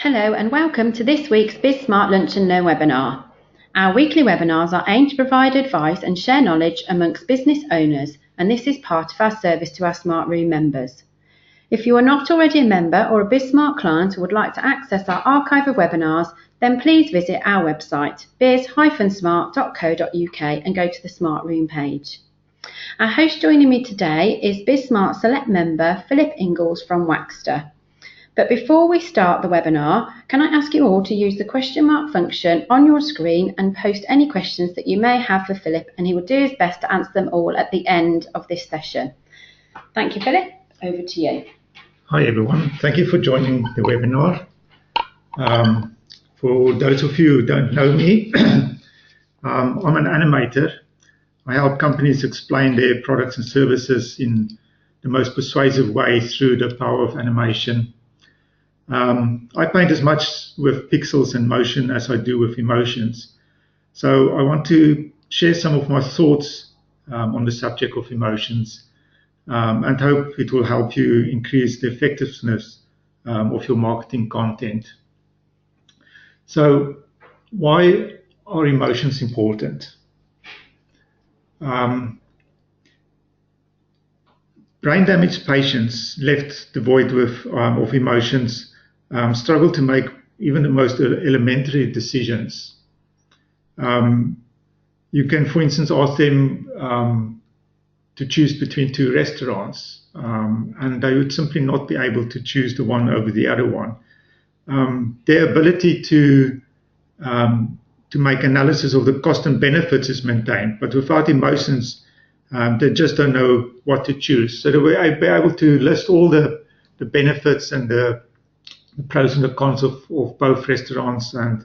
Hello and welcome to this week's BizSmart Lunch and Learn webinar. Our weekly webinars are aimed to provide advice and share knowledge amongst business owners, and this is part of our service to our Smart Room members. If you are not already a member or a BizSmart client who would like to access our archive of webinars, then please visit our website biz-smart.co.uk and go to the Smart Room page. Our host joining me today is BizSmart Select member Philippe Ingels from Wakster. But before we start the webinar, can I ask you all to use the question mark function on your screen and post any questions that you may have for Philippe, and he will do his best to answer them all at the end of this session. Thank you, Philippe. Over to you. Hi everyone, thank you for joining the webinar. For those of you who don't know me, I'm an animator. I help companies explain their products and services in the most persuasive way through the power of animation. I paint as much with pixels and motion as I do with emotions. So I want to share some of my thoughts on the subject of emotions and hope it will help you increase the effectiveness of your marketing content. So why are emotions important? Brain damaged patients left devoid of emotions struggle to make even the most elementary decisions. You can, for instance, ask them to choose between two restaurants, and they would simply not be able to choose the one over the other one. Their ability to make analysis of the cost and benefits is maintained, but without emotions, they just don't know what to choose. So they will be able to list all the benefits and the pros and the cons of both restaurants and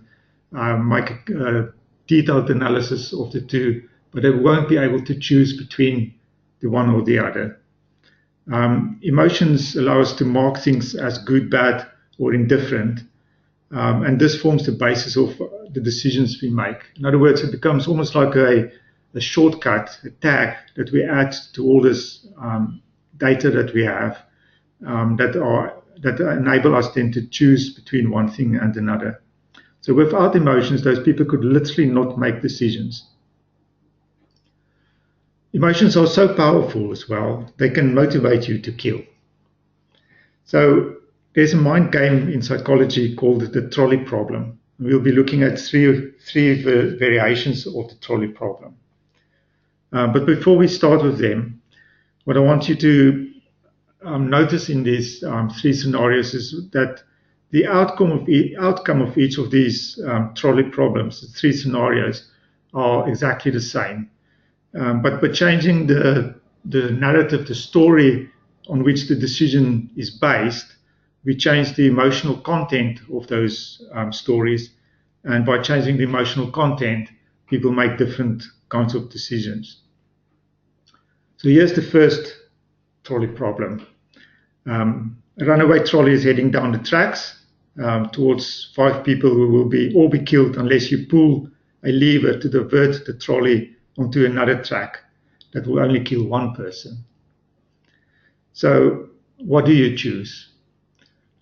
make a detailed analysis of the two, but they won't be able to choose between the one or the other. Emotions allow us to mark things as good, bad, or indifferent, and this forms the basis of the decisions we make. In other words, it becomes almost like a shortcut, a tag that we add to all this data that we have that enable us then to choose between one thing and another. So without emotions, those people could literally not make decisions. Emotions are so powerful as well, they can motivate you to kill. So there's a mind game in psychology called the trolley problem. We'll be looking at three variations of the trolley problem. But before we start with them, what I want you to notice in these three scenarios is that the outcome of each of these trolley problems, the three scenarios, are exactly the same. But by changing the narrative, the story on which the decision is based, we change the emotional content of those stories. And by changing the emotional content, people make different kinds of decisions. So here's the first trolley problem. A runaway trolley is heading down the tracks towards 5 people who will all be killed unless you pull a lever to divert the trolley onto another track that will only kill 1 person. So what do you choose?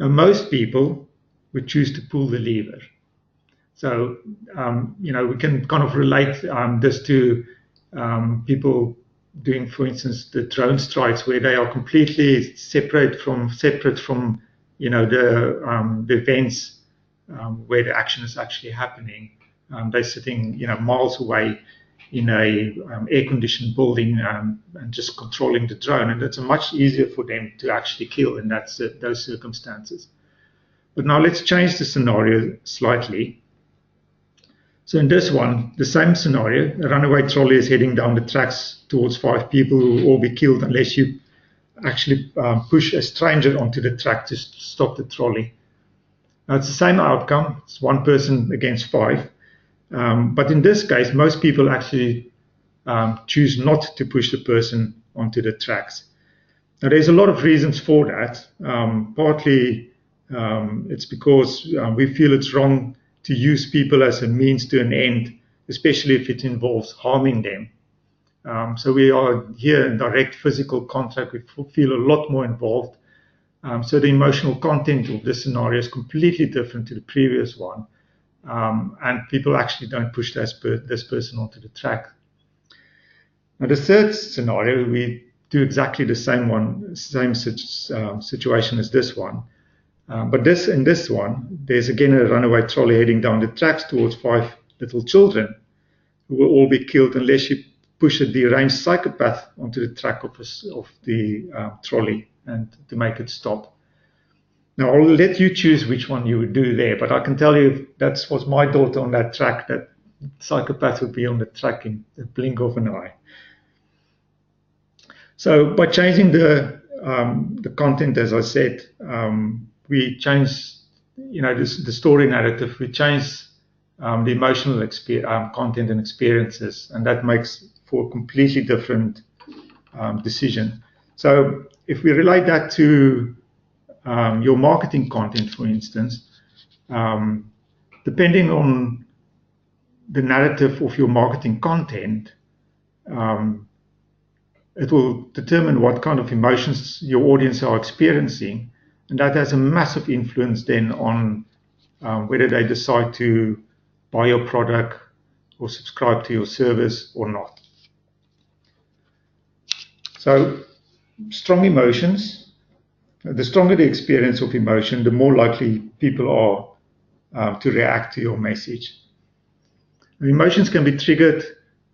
Now, most people would choose to pull the lever. So, we can kind of relate this to people doing, for instance, the drone strikes, where they are completely separate from the events where the action is actually happening. They're sitting miles away in a air-conditioned building and just controlling the drone, and it's much easier for them to actually kill in those circumstances. But now let's change the scenario slightly. So in this one, the same scenario, a runaway trolley is heading down the tracks towards 5 people who will all be killed unless you actually push a stranger onto the track to stop the trolley. Now it's the same outcome, it's 1 person against 5, but in this case, most people actually choose not to push the person onto the tracks. Now there's a lot of reasons for that. Partly it's because we feel it's wrong to use people as a means to an end, especially if it involves harming them. So we are here in direct physical contact. We feel a lot more involved. So the emotional content of this scenario is completely different to the previous one. And people actually don't push this person onto the track. Now, the third scenario, we do exactly the same situation as this one. But in this one, there's again a runaway trolley heading down the tracks towards 5 little children who will all be killed unless you push a deranged psychopath onto the track of the trolley and to make it stop. Now, I'll let you choose which one you would do there, but I can tell you if that was my daughter on that track, that psychopath would be on the track in the blink of an eye. So by changing the content, as I said, we change, the story narrative. We change the emotional content and experiences, and that makes for a completely different decision. So if we relate that to your marketing content, for instance, depending on the narrative of your marketing content, it will determine what kind of emotions your audience are experiencing, and that has a massive influence then on whether they decide to buy your product or subscribe to your service or not. So, strong emotions. The stronger the experience of emotion, the more likely people are to react to your message. And emotions can be triggered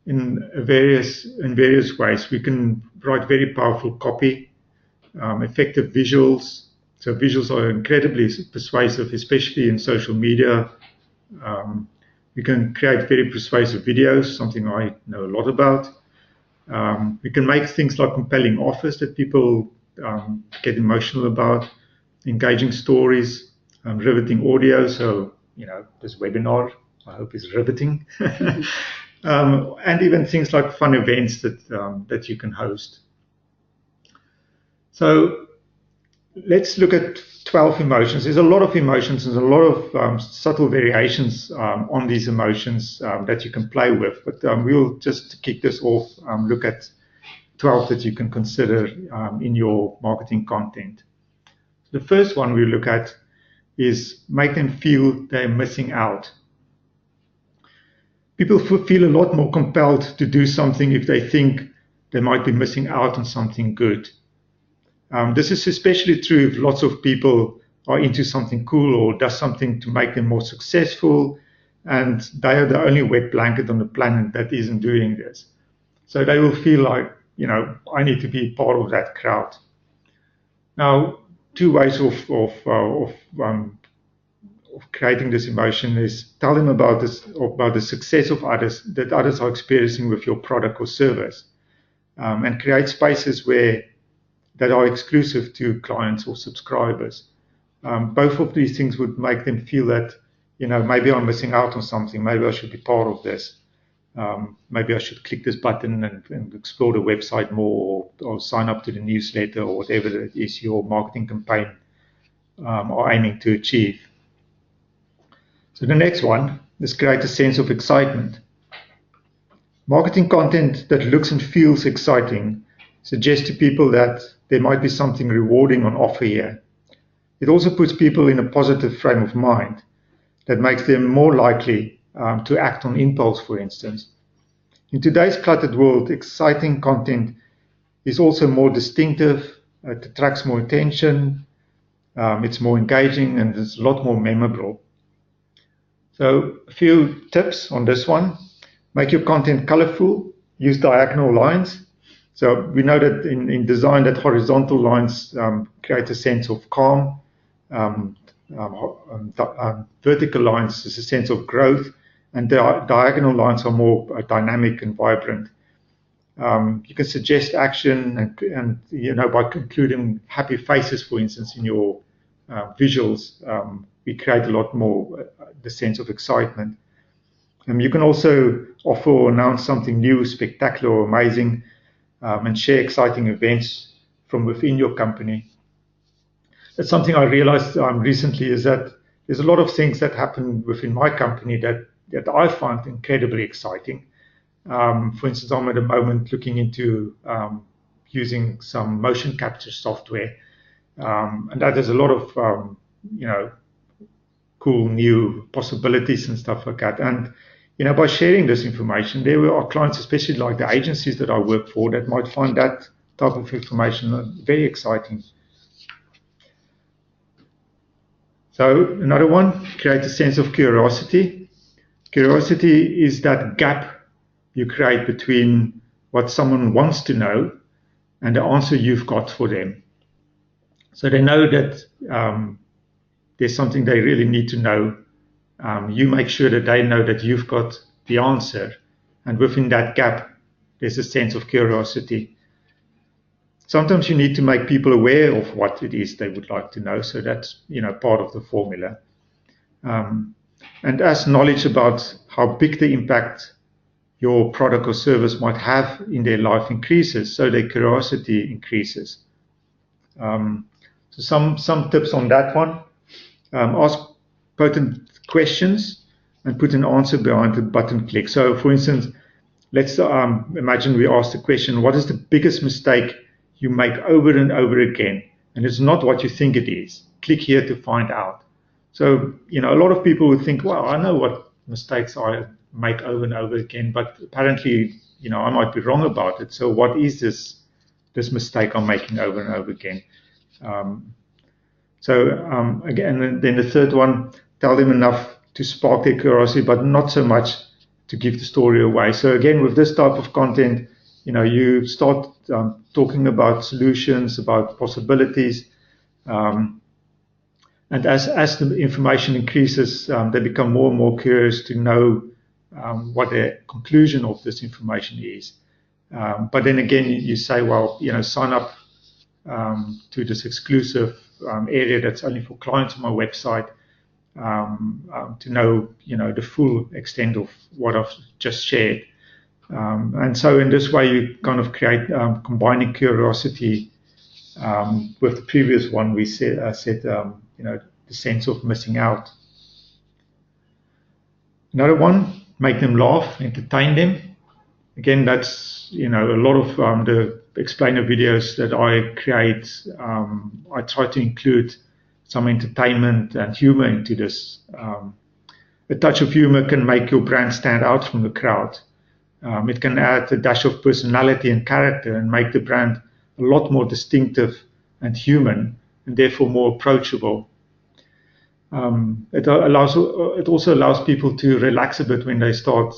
in various ways. We can write very powerful copy, effective visuals. So visuals are incredibly persuasive, especially in social media. We can create very persuasive videos, something I know a lot about. We can make things like compelling offers that people get emotional about, engaging stories, riveting audio. So, this webinar, I hope, is riveting. And even things like fun events that you can host. So let's look at 12 emotions. There's a lot of emotions and a lot of subtle variations on these emotions that you can play with. But we'll just, to kick this off, look at 12 that you can consider in your marketing content. The first one we look at is make them feel they're missing out. People feel a lot more compelled to do something if they think they might be missing out on something good. This is especially true if lots of people are into something cool or does something to make them more successful, and they are the only wet blanket on the planet that isn't doing this. So they will feel like, I need to be part of that crowd. Now, two ways of creating this emotion is tell them about the success of others that others are experiencing with your product or service, and create spaces that are exclusive to clients or subscribers. Both of these things would make them feel that, maybe I'm missing out on something. Maybe I should be part of this. Maybe I should click this button and explore the website more, or sign up to the newsletter, or whatever it is your marketing campaign are aiming to achieve. So the next one is create a sense of excitement. Marketing content that looks and feels exciting suggests to people that there might be something rewarding on offer here. It also puts people in a positive frame of mind that makes them more likely to act on impulse, for instance. In today's cluttered world, exciting content is also more distinctive, it attracts more attention, it's more engaging, and it's a lot more memorable. So a few tips on this one. Make your content colorful, use diagonal lines. So we know that in design that horizontal lines create a sense of calm. Vertical lines is a sense of growth, and diagonal lines are more dynamic and vibrant. You can suggest action and by including happy faces, for instance, in your visuals, we create a lot more the sense of excitement. You can also offer or announce something new, spectacular or amazing, and share exciting events from within your company. That's something I realized recently, is that there's a lot of things that happen within my company that I find incredibly exciting. For instance, I'm at the moment looking into using some motion capture software And that there's a lot of, cool new possibilities and stuff like that. And, by sharing this information, there are clients, especially like the agencies that I work for, that might find that type of information very exciting. So another one, create a sense of curiosity. Curiosity is that gap you create between what someone wants to know and the answer you've got for them. So they know that there's something they really need to know. You make sure that they know that you've got the answer. And within that gap, there's a sense of curiosity. Sometimes you need to make people aware of what it is they would like to know. So that's, part of the formula. And as knowledge about how big the impact your product or service might have in their life increases, so their curiosity increases. So some tips on that one. Ask potent questions and put an answer behind the button click. So for instance, let's imagine we ask the question, what is the biggest mistake you make over and over again? And it's not what you think it is. Click here to find out. So, a lot of people would think, well, I know what mistakes I make over and over again, but apparently, I might be wrong about it. So what is this mistake I'm making over and over again? Again, then the third one, tell them enough to spark their curiosity, but not so much to give the story away. So again, with this type of content, you start talking about solutions, about possibilities, and as the information increases, they become more and more curious to know what the conclusion of this information is. But then again, you say, well, sign up to this exclusive area that's only for clients on my website to know, the full extent of what I've just shared. And so in this way, you kind of create combining curiosity with the previous one we said the sense of missing out. Another one, make them laugh, entertain them. Again, that's, a lot of the explainer videos that I create, I try to include some entertainment and humor into this. A touch of humor can make your brand stand out from the crowd. It can add a dash of personality and character and make the brand a lot more distinctive and human, and therefore more approachable. It also allows people to relax a bit when they start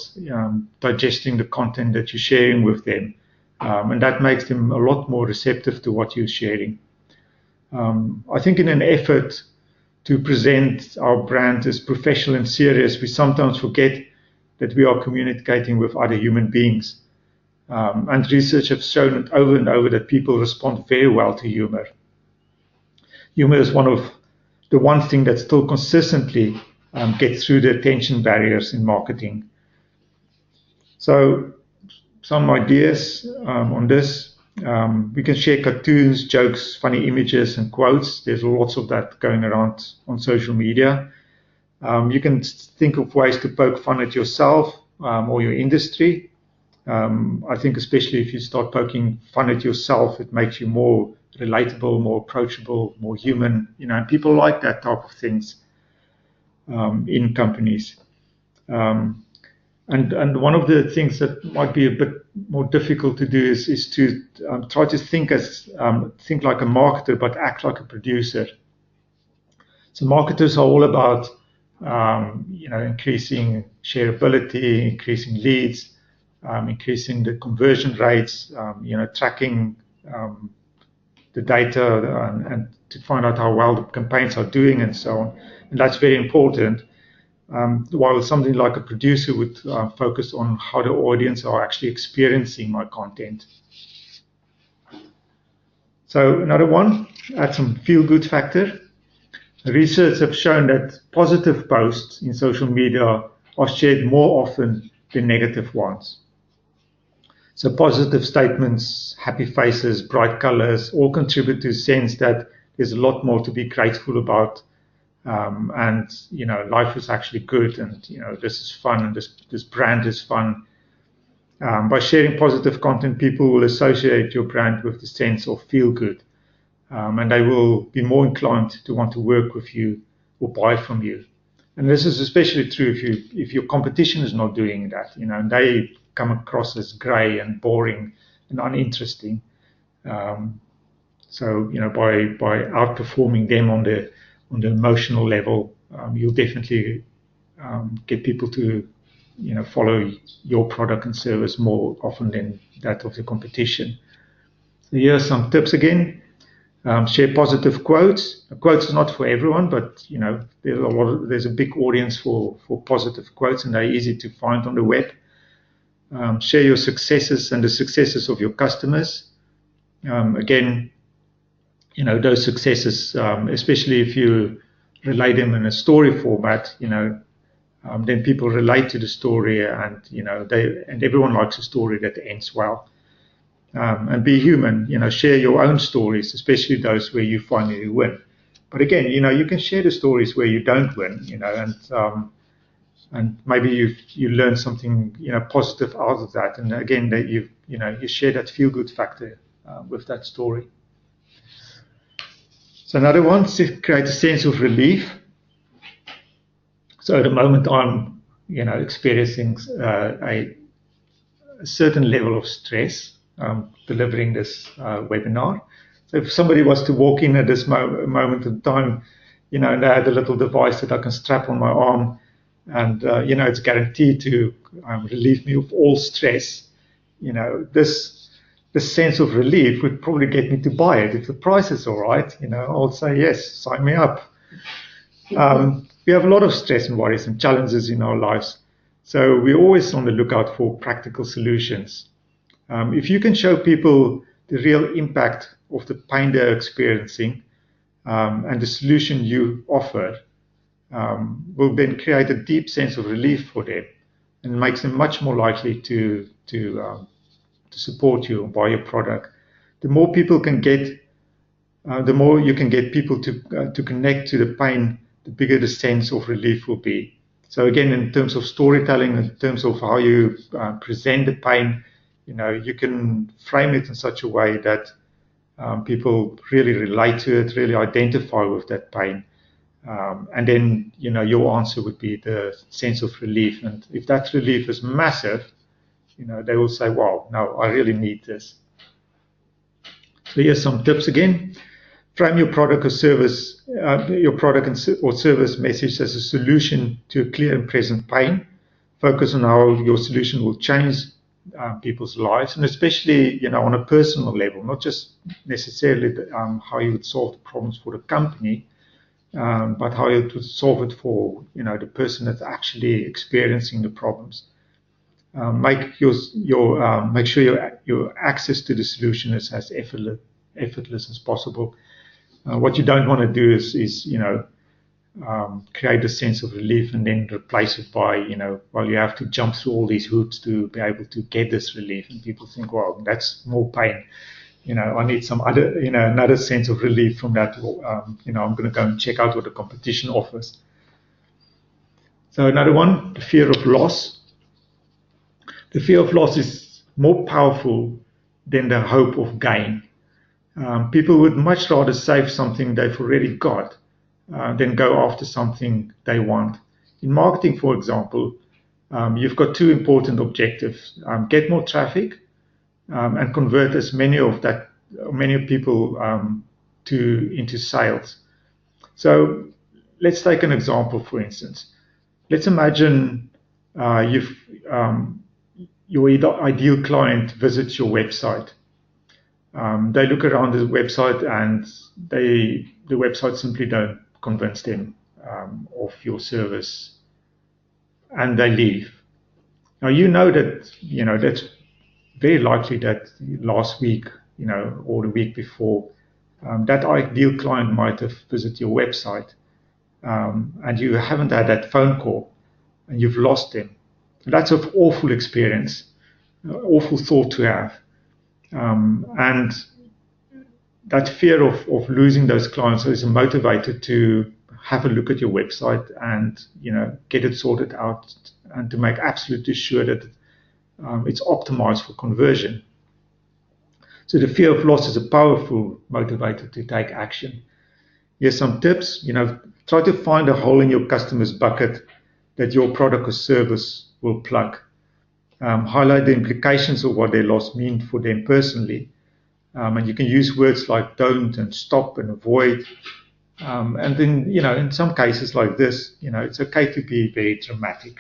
digesting the content that you're sharing with them, and that makes them a lot more receptive to what you're sharing. I think in an effort to present our brand as professional and serious, we sometimes forget that we are communicating with other human beings. And research has shown over and over that people respond very well to humor. Humor is the one thing that still consistently gets through the attention barriers in marketing. So some ideas on this. We can share cartoons, jokes, funny images, and quotes. There's lots of that going around on social media. You can think of ways to poke fun at yourself or your industry. I think especially if you start poking fun at yourself, it makes you more relatable, more approachable, more human. And people like that type of things in companies. And one of the things that might be a bit more difficult to do is to try to think like a marketer, but act like a producer. So marketers are all about increasing shareability, increasing leads, increasing the conversion rates, tracking the data and to find out how well the campaigns are doing and so on. And that's very important. While something like a producer would focus on how the audience are actually experiencing my content. So another one, add some feel-good factor. Research have shown that positive posts in social media are shared more often than negative ones. So positive statements, happy faces, bright colors, all contribute to a sense that there's a lot more to be grateful about. And life is actually good, and this is fun, and this brand is fun. By sharing positive content, people will associate your brand with the sense of feel good. and they will be more inclined to want to work with you or buy from you. And this is especially true if your competition is not doing that, and they come across as grey and boring and uninteresting. So by outperforming them on the emotional level, you'll definitely get people to follow your product and service more often than that of the competition. So here are some tips again. Share positive quotes. Quotes are not for everyone, but there's a big audience for positive quotes, and they're easy to find on the web. Share your successes and the successes of your customers. Again, those successes, especially if you relate them in a story format, then people relate to the story, and and everyone likes a story that ends well. And be human, share your own stories, especially those where you finally win. But again, you can share the stories where you don't win, and maybe you learn something positive out of that, and again that you share that feel good factor with that story. So another one, to create a sense of relief. So at the moment I'm experiencing a certain level of stress delivering this webinar. So if somebody was to walk in at this moment in time, and they had a little device that I can strap on my arm, and it's guaranteed to relieve me of all stress, this sense of relief would probably get me to buy it. If the price is all right, I'll say yes, sign me up. We have a lot of stress and worries and challenges in our lives, so we're always on the lookout for practical solutions. If you can show people the real impact of the pain they're experiencing, and the solution you offer will then create a deep sense of relief for them, and makes them much more likely to support you or buy your product. The more people can get, the more you can get people to connect to the pain, the bigger the sense of relief will be. So again, in terms of storytelling, in terms of how you present the pain, you can frame it in such a way that people really relate to it, really identify with that pain. And then, your answer would be the sense of relief. And if that relief is massive, they will say, wow, no, I really need this. So here's some tips again. Frame your product or service, or service message as a solution to a clear and present pain. Focus on how your solution will change people's lives, and especially, on a personal level, not just necessarily how you would solve the problems for the company, but how you would solve it for, the person that's actually experiencing the problems. Make sure your access to the solution is as effortless as possible. What you don't want to do is create a sense of relief and then replace it by, you have to jump through all these hoops to be able to get this relief. And people think, well, that's more pain. I need some other, another sense of relief from that. I'm going to go and check out what the competition offers. So another one, the fear of loss. The fear of loss is more powerful than the hope of gain. People would much rather save something they've already got than go after something they want. In marketing, for example, you've got two important objectives: get more traffic and convert as many people into sales. So let's take an example. For instance, let's imagine your ideal client visits your website. They look around the website, and the website simply don't convince them of your service, and they leave. Now that that's very likely that last week, or the week before, that ideal client might have visited your website, and you haven't had that phone call, and you've lost them. That's an awful experience, awful thought to have. And that fear of losing those clients is a motivator to have a look at your website and get it sorted out, and to make absolutely sure that it's optimized for conversion. So the fear of loss is a powerful motivator to take action. Here's some tips. Try to find a hole in your customer's bucket that your product or service will plug. Highlight the implications of what their loss means for them personally. And you can use words like don't and stop and avoid. And then, in some cases like this, it's okay to be very dramatic.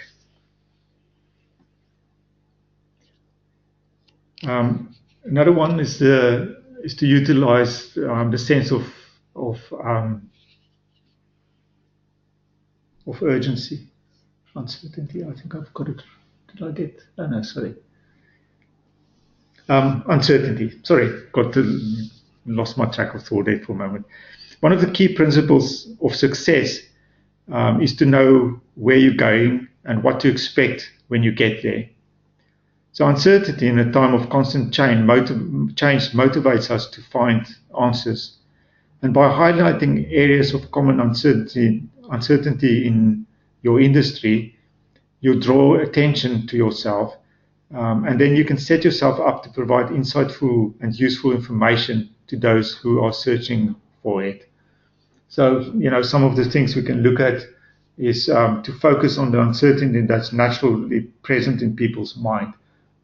Another one is to utilize the sense of urgency, uncertainty. I think I've got it. Did I get? Oh no, sorry. Uncertainty. Sorry, lost my track of thought there for a moment. One of the key principles of success is to know where you're going and what to expect when you get there. So uncertainty in a time of constant change motivates us to find answers. And by highlighting areas of common uncertainty in your industry, you draw attention to yourself, and then you can set yourself up to provide insightful and useful information to those who are searching for it. So, some of the things we can look at is to focus on the uncertainty that's naturally present in people's mind.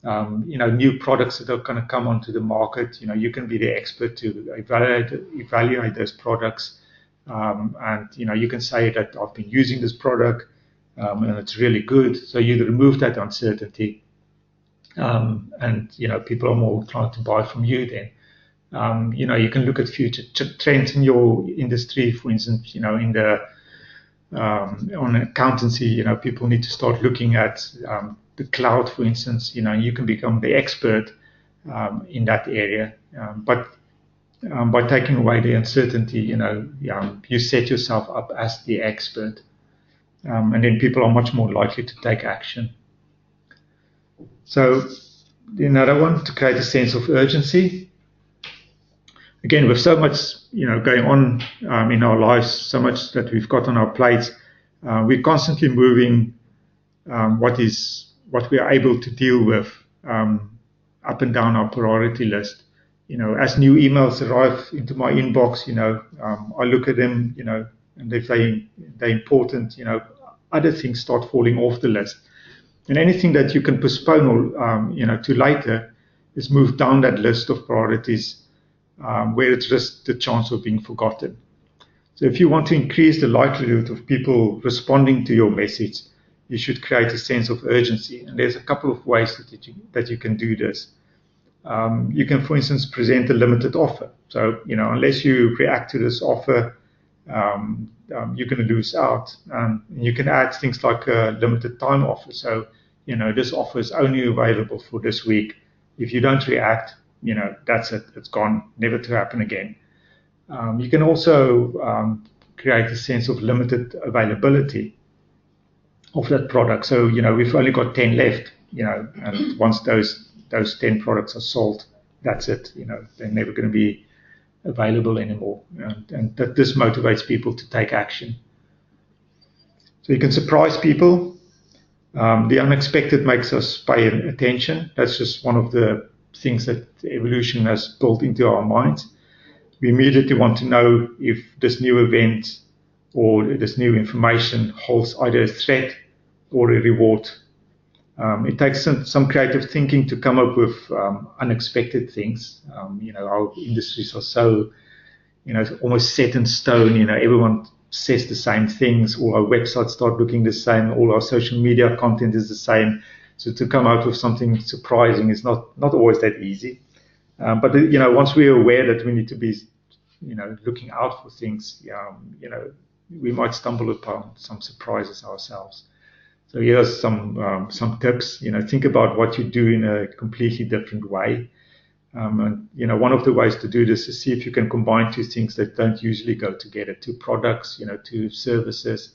New products that are going to come onto the market, you can be the expert to evaluate those products. And you can say that I've been using this product and it's really good. So you remove that uncertainty. And people are more inclined to buy from you then. You can look at future trends in your industry. For instance, on accountancy, people need to start looking at the cloud, for instance. You can become the expert in that area. But by taking away the uncertainty, you set yourself up as the expert. And then people are much more likely to take action. So another one, to create a sense of urgency. Again, with so much going on in our lives, so much that we've got on our plates, we're constantly moving what we are able to deal with up and down our priority list. As new emails arrive into my inbox, I look at them, and if they're important, other things start falling off the list. And anything that you can postpone or to later is moved down that list of priorities where it risks the chance of being forgotten. So if you want to increase the likelihood of people responding to your message, you should create a sense of urgency. And there's a couple of ways that you can do this. You can, for instance, present a limited offer. So, unless you react to this offer, you're going to lose out. You can add things like a limited time offer. So, this offer is only available for this week. If you don't react, that's it. It's gone, never to happen again. You can also create a sense of limited availability of that product. So, we've only got 10 left, and once those 10 products are sold, that's it. They're never going to be available anymore. And that this motivates people to take action. So you can surprise people. The unexpected makes us pay attention. That's just one of the things that evolution has built into our minds. We immediately want to know if this new event or this new information holds either a threat or a reward. It takes some creative thinking to come up with unexpected things. Our industries are so, almost set in stone. Everyone says the same things. All our websites start looking the same. All our social media content is the same. So to come out with something surprising is not always that easy. But once we're aware that we need to be, looking out for things, we might stumble upon some surprises ourselves. So here's some tips. Think about what you do in a completely different way. And one of the ways to do this is see if you can combine two things that don't usually go together, two products, two services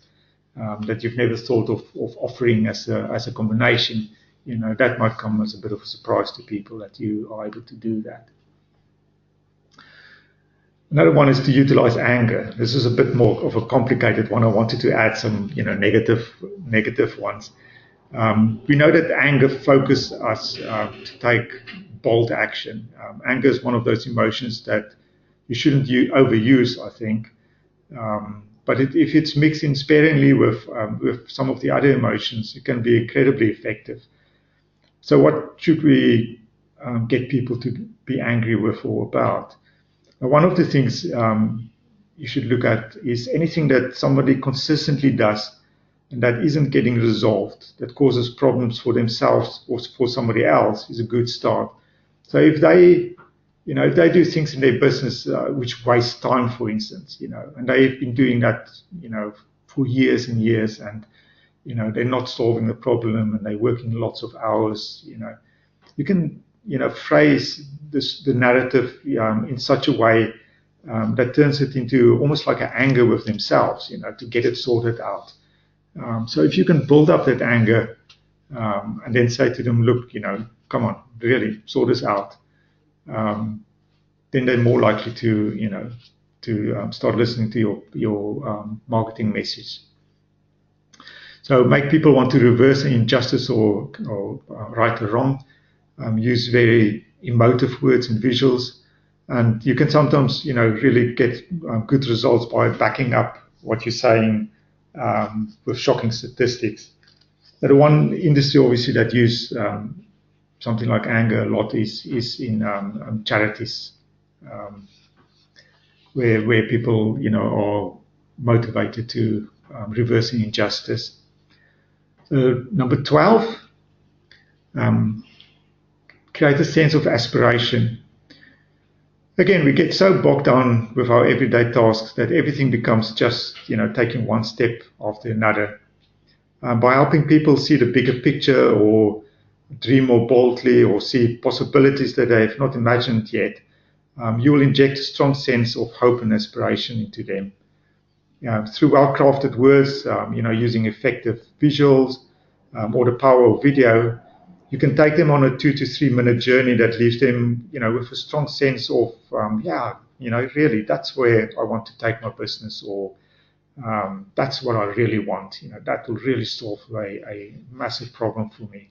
that you've never thought of offering as a combination. That might come as a bit of a surprise to people that you are able to do that. Another one is to utilize anger. This is a bit more of a complicated one. I wanted to add some, negative ones. We know that anger focuses us to take bold action. Anger is one of those emotions that you shouldn't overuse, I think. But if it's mixed in sparingly with some of the other emotions, it can be incredibly effective. So what should we get people to be angry with or about? Now, one of the things you should look at is anything that somebody consistently does and that isn't getting resolved, that causes problems for themselves or for somebody else, is a good start. So if they do things in their business which waste time, for instance, and they've been doing that, for years and years, and they're not solving the problem, and they're working lots of hours, you can phrase the narrative in such a way that turns it into almost like an anger with themselves, to get it sorted out. So if you can build up that anger and then say to them, look, come on, really sort this out, then they're more likely to start listening to your marketing message. So make people want to reverse an injustice or right or wrong. Use very emotive words and visuals, and you can sometimes really get good results by backing up what you're saying with shocking statistics. The one industry obviously that use something like anger a lot is in charities, where people are motivated to reversing injustice. So number 12, create a sense of aspiration. Again, we get so bogged down with our everyday tasks that everything becomes just taking one step after another. By helping people see the bigger picture, or dream more boldly, or see possibilities that they have not imagined yet, you will inject a strong sense of hope and aspiration into them. Through well-crafted words, using effective visuals, or the power of video, you can take them on a 2 to 3 minute journey that leaves them, with a strong sense of, really, that's where I want to take my business, or that's what I really want. That will really solve a massive problem for me.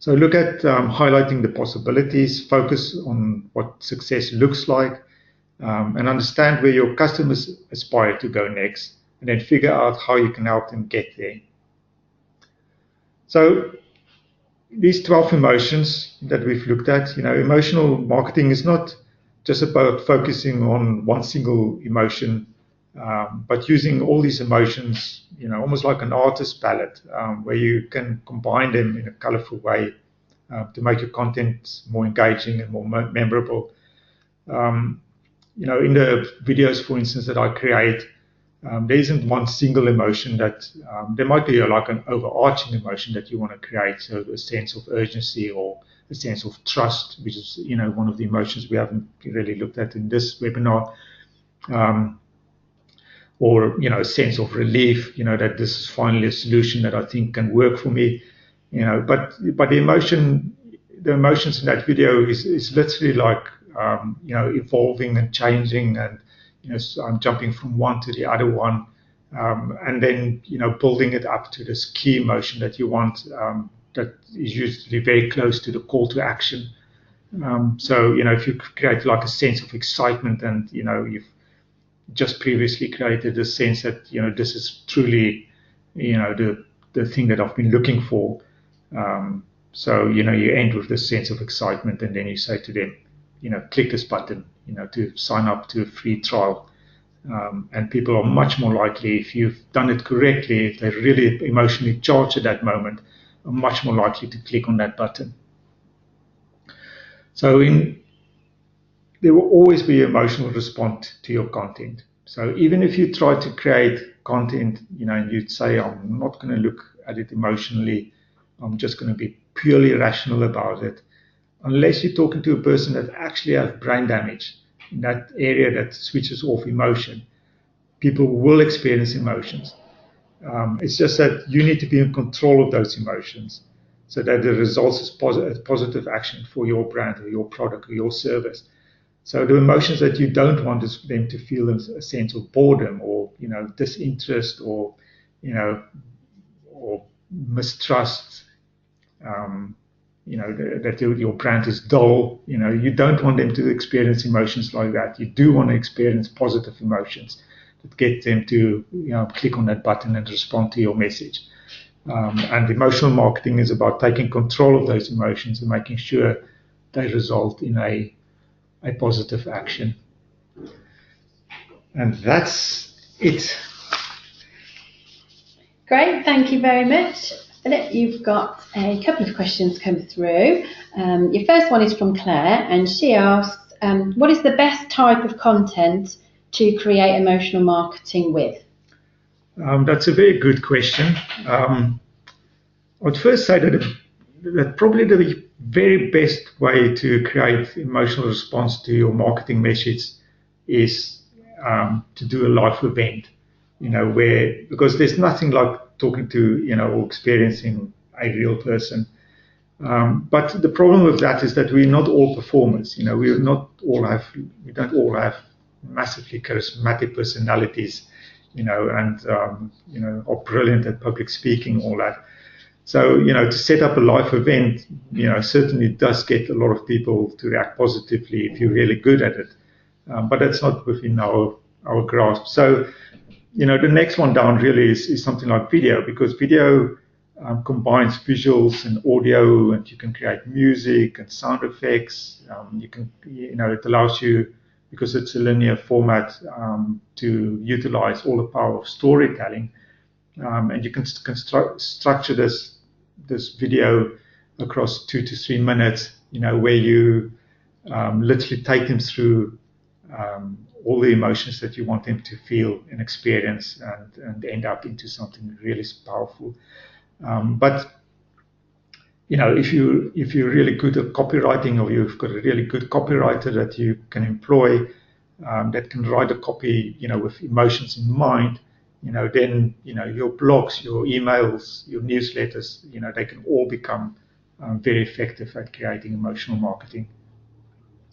So look at highlighting the possibilities, focus on what success looks like, and understand where your customers aspire to go next, and then figure out how you can help them get there. So these 12 emotions that we've looked at, emotional marketing is not just about focusing on one single emotion, but using all these emotions, almost like an artist palette, where you can combine them in a colorful way to make your content more engaging and more memorable. In the videos, for instance, that I create, there isn't one single emotion that there might be like an overarching emotion that you want to create, so a sense of urgency or a sense of trust, which is one of the emotions we haven't really looked at in this webinar, or a sense of relief, that this is finally a solution that I think can work for me, but the emotions in that video is literally like evolving and changing, and I'm jumping from one to the other one, and then building it up to this key emotion that you want, that is usually very close to the call to action. So if you create like a sense of excitement, and you've just previously created a sense that this is truly the thing that I've been looking for. So you end with this sense of excitement, and then you say to them, click this button, to sign up to a free trial. And people are much more likely, if you've done it correctly, if they're really emotionally charged at that moment, are much more likely to click on that button. So there will always be an emotional response to your content. So even if you try to create content, and you'd say, I'm not going to look at it emotionally, I'm just going to be purely rational about it, unless you're talking to a person that actually has brain damage in that area that switches off emotion, people will experience emotions. It's just that you need to be in control of those emotions, so that the results is positive action for your brand or your product or your service. So the emotions that you don't want is them to feel a sense of boredom, or disinterest, or or mistrust, that your brand is dull. You don't want them to experience emotions like that. You do want to experience positive emotions that get them to click on that button and respond to your message. And emotional marketing is about taking control of those emotions and making sure they result in a positive action. And that's it. Great, thank you very much. Philip, you've got a couple of questions come through. Your first one is from Claire, and she asks, what is the best type of content to create emotional marketing with? That's a very good question. I would first say that probably the very best way to create emotional response to your marketing message is to do a live event, because there's nothing like talking to, or experiencing a real person. But the problem with that is that we're not all performers. We don't all have massively charismatic personalities, and are brilliant at public speaking, all that. So, to set up a live event, certainly does get a lot of people to react positively if you're really good at it. But that's not within our grasp. So, the next one down really is something like video, because video combines visuals and audio, and you can create music and sound effects. It allows you, because it's a linear format, to utilize all the power of storytelling. And you can structure this video across 2 to 3 minutes, where you literally take them through all the emotions that you want them to feel and experience, and end up into something really powerful. But if you're really good at copywriting, or you've got a really good copywriter that you can employ, that can write a copy, with emotions in mind, then your blogs, your emails, your newsletters, they can all become very effective at creating emotional marketing.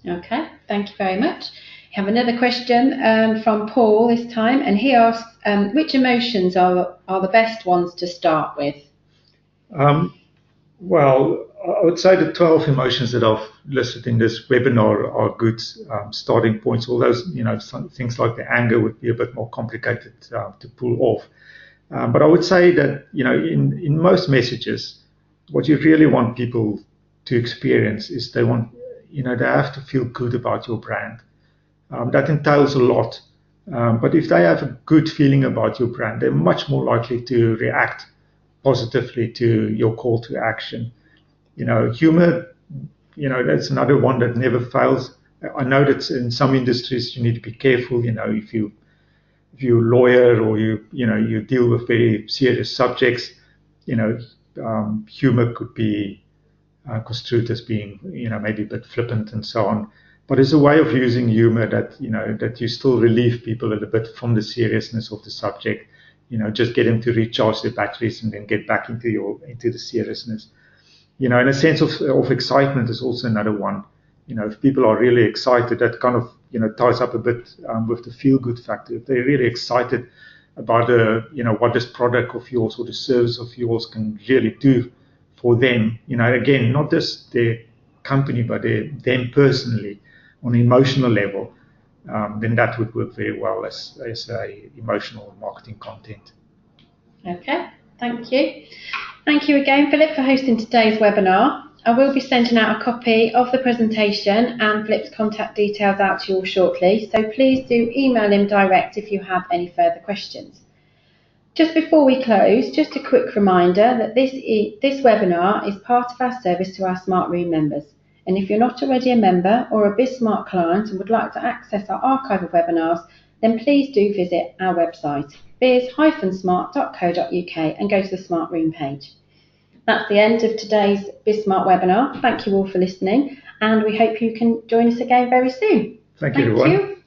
Okay, thank you very much. We have another question from Paul this time, and he asks, which emotions are the best ones to start with? Well, I would say the 12 emotions that I've listed in this webinar are good starting points. Although, some things like the anger would be a bit more complicated to pull off. But I would say that, in most messages, what you really want people to experience is they have to feel good about your brand. That entails a lot. But if they have a good feeling about your brand, they're much more likely to react positively to your call to action. Humor, that's another one that never fails. I know that in some industries you need to be careful. If you're a lawyer, or you deal with very serious subjects, humor could be construed as being, maybe a bit flippant and so on. But it's a way of using humor that you still relieve people a little bit from the seriousness of the subject. Just get them to recharge their batteries and then get back into the seriousness. And a sense of excitement is also another one. If people are really excited, that kind of, ties up a bit with the feel-good factor. If they're really excited about what this product of yours or the service of yours can really do for them, again, not just their company, but them personally on an emotional level, then that would work very well as a emotional marketing content. Okay, thank you. Thank you again, Philip, for hosting today's webinar. I will be sending out a copy of the presentation and Philip's contact details out to you all shortly, so please do email him direct if you have any further questions. Just before we close, just a quick reminder that this webinar is part of our service to our Smart Room members. And if you're not already a member or a BizSmart client and would like to access our archive of webinars, then please do visit our website, biz-smart.co.uk, and go to the Smart Room page. That's the end of today's BizSmart webinar. Thank you all for listening, and we hope you can join us again very soon. Thank you, everyone.